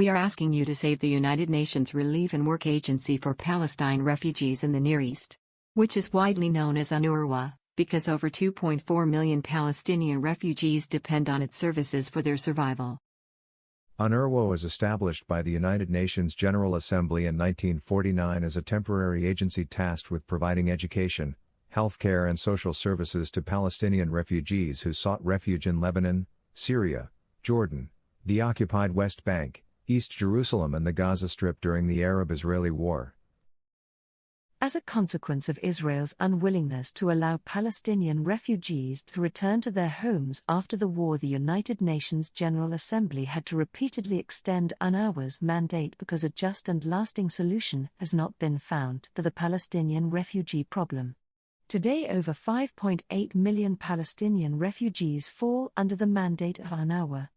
We are asking you to save the United Nations Relief and Work Agency for Palestine Refugees in the Near East, which is widely known as UNRWA, because over 2.4 million Palestinian refugees depend on its services for their survival. UNRWA was established by the United Nations General Assembly in 1949 as a temporary agency tasked with providing education, healthcare and social services to Palestinian refugees who sought refuge in Lebanon, Syria, Jordan, the occupied West Bank, East Jerusalem and the Gaza Strip during the Arab-Israeli War. As a consequence of Israel's unwillingness to allow Palestinian refugees to return to their homes after the war, the United Nations General Assembly had to repeatedly extend UNRWA's mandate because a just and lasting solution has not been found to the Palestinian refugee problem. Today, over 5.8 million Palestinian refugees fall under the mandate of UNRWA.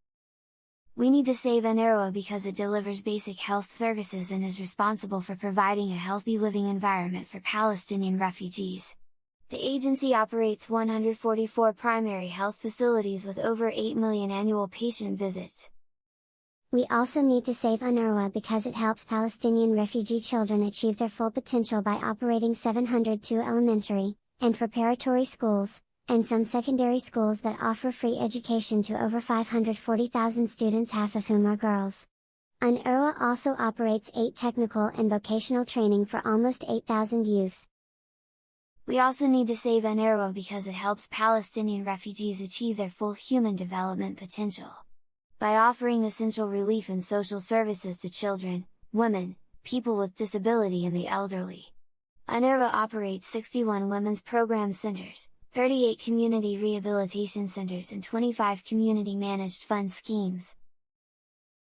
We need to save UNRWA because it delivers basic health services and is responsible for providing a healthy living environment for Palestinian refugees. The agency operates 144 primary health facilities with over 8 million annual patient visits. We also need to save UNRWA because it helps Palestinian refugee children achieve their full potential by operating 702 elementary and preparatory schools, and some secondary schools that offer free education to over 540,000 students, half of whom are girls. UNRWA also operates 8 technical and vocational training for almost 8,000 youth. We also need to save UNRWA because it helps Palestinian refugees achieve their full human development potential. By offering essential relief and social services to children, women, people with disability and the elderly. UNRWA operates 61 women's program centers, 38 community rehabilitation centers and 25 community-managed fund schemes.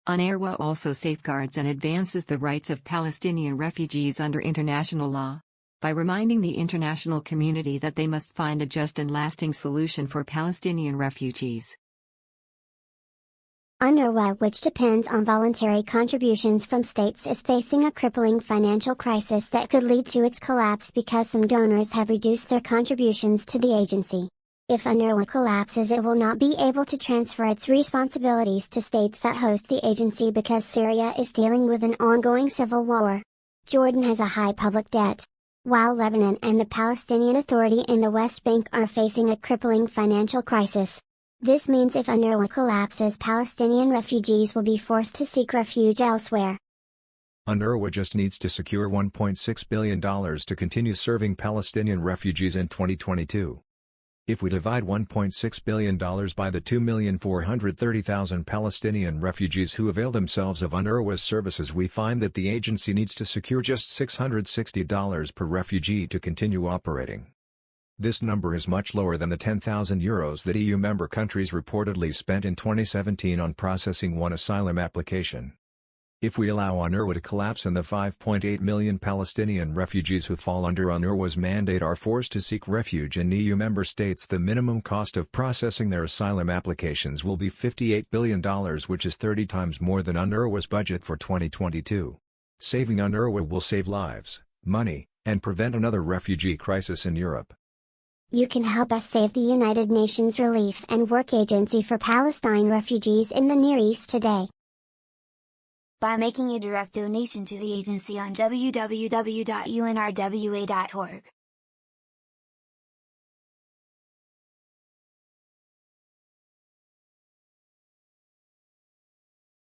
UNRWA also safeguards and advances the rights of Palestinian refugees under international law, by reminding the international community that they must find a just and lasting solution for Palestinian refugees. UNRWA, which depends on voluntary contributions from states, is facing a crippling financial crisis that could lead to its collapse because some donors have reduced their contributions to the agency. If UNRWA collapses, it will not be able to transfer its responsibilities to states that host the agency because Syria is dealing with an ongoing civil war. Jordan has a high public debt, while Lebanon and the Palestinian Authority in the West Bank are facing a crippling financial crisis. This means if UNRWA collapses, Palestinian refugees will be forced to seek refuge elsewhere. UNRWA just needs to secure $1.6 billion to continue serving Palestinian refugees in 2022. If we divide $1.6 billion by the 2,430,000 Palestinian refugees who avail themselves of UNRWA's services, we find that the agency needs to secure just $660 per refugee to continue operating. This number is much lower than the €10,000 that EU member countries reportedly spent in 2017 on processing one asylum application. If we allow UNRWA to collapse and the 5.8 million Palestinian refugees who fall under UNRWA's mandate are forced to seek refuge in EU member states, the minimum cost of processing their asylum applications will be $58 billion, which is 30 times more than UNRWA's budget for 2022. Saving UNRWA will save lives, money, and prevent another refugee crisis in Europe. You can help us save the United Nations Relief and Work Agency for Palestine Refugees in the Near East today, by making a direct donation to the agency on www.unrwa.org.